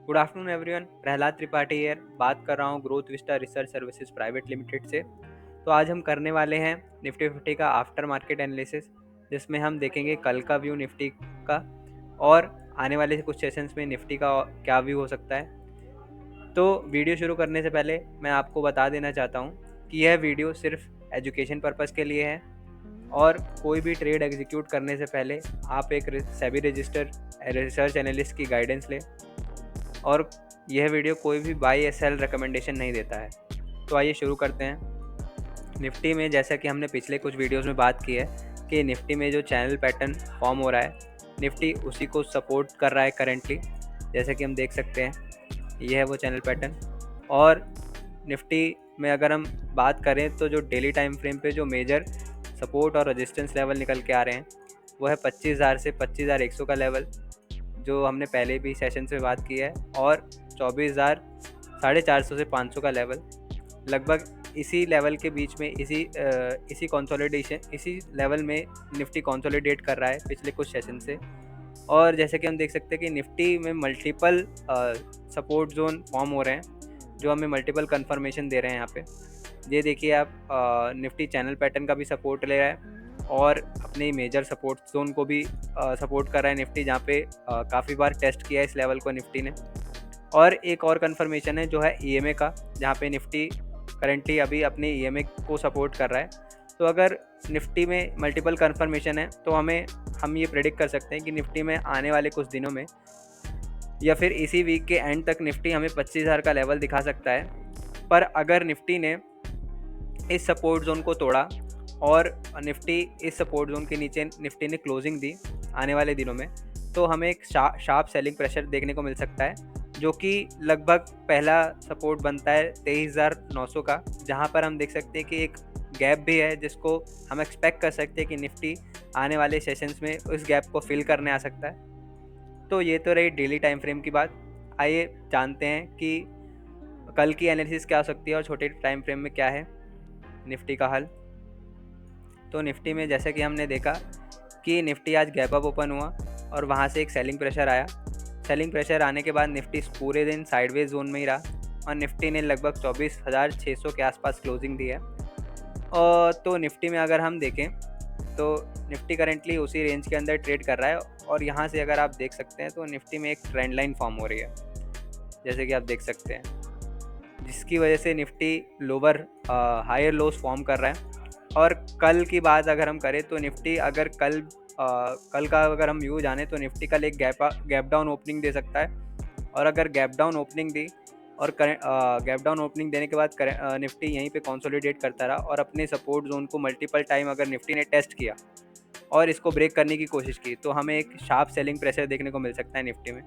Good afternoon everyone, Prahlad Tripathi here. बात कर रहा हूँ growth Vista research services private limited से। तो आज हम करने वाले हैं निफ्टी फिफ्टी का आफ्टर मार्केट एनालिसिस, जिसमें हम देखेंगे कल का व्यू निफ्टी का और आने वाले कुछ सेशंस में निफ्टी का क्या व्यू हो सकता है। तो वीडियो शुरू करने से पहले मैं आपको बता देना चाहता हूँ कि यह वीडियो सिर्फ एजुकेशन पर्पज़ के लिए है और कोई भी ट्रेड एग्जीक्यूट करने से पहले आप एक सेबी रजिस्टर्ड रिसर्च एनालिस्ट की गाइडेंस लें और यह वीडियो कोई भी बाई या सेल रिकमेंडेशन नहीं देता है। तो आइए शुरू करते हैं। निफ्टी में जैसा कि हमने पिछले कुछ वीडियोस में बात की है कि निफ्टी में जो चैनल पैटर्न फॉर्म हो रहा है, निफ्टी उसी को सपोर्ट कर रहा है करेंटली। जैसा कि हम देख सकते हैं, यह है वो चैनल पैटर्न। और निफ्टी में अगर हम बात करें तो जो डेली टाइम फ्रेम पे जो मेजर सपोर्ट और रेजिस्टेंस लेवल निकल के आ रहे हैं वो है 25,000 से 25,100 का लेवल, जो हमने पहले भी सेशन में बात की है, और 24,000 450 से 500 का लेवल। लगभग इसी लेवल के बीच में इसी कंसोलिडेशन इसी लेवल में निफ्टी कंसोलिडेट कर रहा है पिछले कुछ सेशन से। और जैसे कि हम देख सकते हैं कि निफ्टी में मल्टीपल सपोर्ट जोन फॉर्म हो रहे हैं, जो हमें मल्टीपल कंफर्मेशन दे रहे हैं। यहाँ पे ये देखिए आप, निफ्टी चैनल पैटर्न का भी सपोर्ट ले रहा है और अपने मेजर सपोर्ट जोन को भी सपोर्ट कर रहा है निफ्टी, जहाँ पे काफ़ी बार टेस्ट किया है इस लेवल को निफ्टी ने। और एक और कंफर्मेशन है जो है ईएमए का, जहाँ पे निफ्टी करेंटली अभी अपने ईएमए को सपोर्ट कर रहा है। तो अगर निफ्टी में मल्टीपल कंफर्मेशन है तो हम ये प्रेडिक्ट कर सकते हैं कि निफ्टी में आने वाले कुछ दिनों में या फिर इसी वीक के एंड तक निफ्टी हमें 25,000 का लेवल दिखा सकता है। पर अगर निफ्टी ने इस सपोर्ट जोन को तोड़ा और निफ्टी इस सपोर्ट जोन के नीचे निफ्टी ने क्लोजिंग दी आने वाले दिनों में, तो हमें एक शार्प सेलिंग प्रेशर देखने को मिल सकता है, जो कि लगभग पहला सपोर्ट बनता है 23,900 का, जहां पर हम देख सकते हैं कि एक गैप भी है जिसको हम एक्सपेक्ट कर सकते हैं कि निफ्टी आने वाले सेशंस में उस गैप को फिल करने आ सकता है। तो ये तो रही डेली टाइम फ्रेम की बात। आइए जानते हैं कि कल की एनालिसिस क्या हो सकती है और छोटे टाइम फ्रेम में क्या है निफ्टी का हल। तो निफ्टी में जैसे कि हमने देखा कि निफ्टी आज गैप अप ओपन हुआ और वहाँ से एक सेलिंग प्रेशर आया। सेलिंग प्रेशर आने के बाद निफ्टी पूरे दिन साइडवेज जोन में ही रहा और निफ्टी ने लगभग 24,600 के आसपास क्लोजिंग दी है। और तो निफ्टी में अगर हम देखें तो निफ्टी करेंटली उसी रेंज के अंदर ट्रेड कर रहा है और यहाँ से अगर आप देख सकते हैं तो निफ्टी में एक ट्रेंड लाइन फॉर्म हो रही है, जैसे कि आप देख सकते हैं, जिसकी वजह से Nifty lower higher lows form कर रहा है। और कल की बात अगर हम करें तो निफ्टी अगर कल का अगर हम व्यू जाने तो निफ्टी कल एक गैप डाउन ओपनिंग दे सकता है। और अगर गैप डाउन ओपनिंग दी और गैप डाउन ओपनिंग देने के बाद निफ्टी यहीं पे कंसोलिडेट करता रहा और अपने सपोर्ट जोन को मल्टीपल टाइम अगर निफ्टी ने टेस्ट किया और इसको ब्रेक करने की कोशिश की, तो हमें एक शार्प सेलिंग प्रेशर देखने को मिल सकता है निफ्टी में।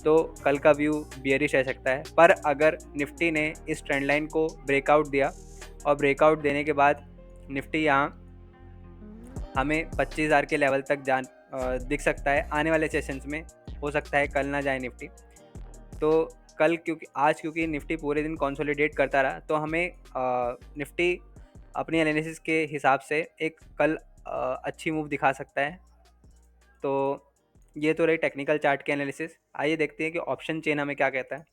तो कल का व्यू बियरिश रह सकता है। पर अगर निफ्टी ने इस ट्रेंड लाइन को ब्रेकआउट दिया और ब्रेकआउट देने के बाद निफ्टी यहाँ हमें 25,000 के लेवल तक दिख सकता है आने वाले सेशंस में। हो सकता है कल ना जाए निफ्टी। तो कल क्योंकि निफ्टी पूरे दिन कंसोलिडेट करता रहा, तो हमें निफ्टी अपनी एनालिसिस के हिसाब से एक कल अच्छी मूव दिखा सकता है। तो ये तो रही टेक्निकल चार्ट की एनालिसिस। आइए देखते हैं कि ऑप्शन चेन हमें क्या कहता है।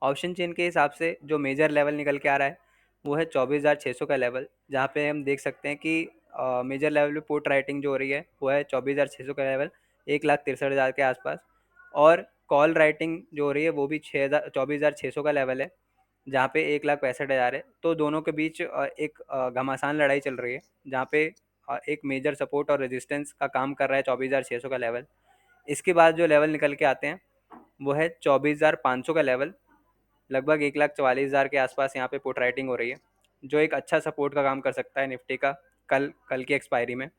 ऑप्शन चेन के हिसाब से जो मेजर लेवल निकल के आ रहा है वो है 24,600 का लेवल, जहाँ पे हम देख सकते हैं कि मेजर लेवल पे पुट राइटिंग जो हो रही है वो है 24,600 का लेवल, 1,63,000 के आसपास। और कॉल राइटिंग जो हो रही है वो भी 24,600 का लेवल है, जहाँ पे 1,65,000 है। तो दोनों के बीच एक घमासान लड़ाई चल रही है, जहाँ पे एक मेजर सपोर्ट और रेजिस्टेंस का काम कर रहा है 24,600 का लेवल। इसके बाद जो लेवल निकल के आते हैं वो है 24,500 का लेवल, लगभग 1,44,000 के आसपास यहाँ पे पुट राइटिंग हो रही है, जो एक अच्छा सपोर्ट का काम कर सकता है निफ्टी का कल की एक्सपायरी में।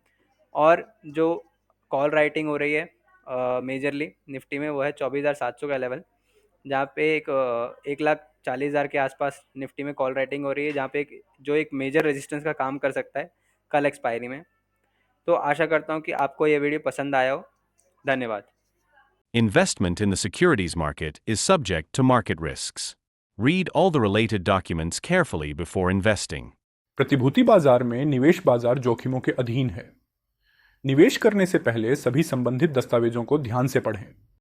और जो कॉल राइटिंग हो रही है मेजरली निफ्टी में वो है 24,700 का लेवल, जहाँ पे 1,40,000 के आसपास निफ्टी में कॉल राइटिंग हो रही है, जहाँ पे जो एक मेजर रेजिस्टेंस का काम कर सकता है कल एक्सपायरी में। तो आशा करता हूँ कि आपको ये वीडियो पसंद आया हो। धन्यवाद। Investment in the securities market is subject to market risks. Read all the related documents carefully before investing. प्रतिभूति बाजार में निवेश बाजार जोखिमों के अधीन है। निवेश करने से पहले सभी संबंधित दस्तावेजों को ध्यान से पढ़ें।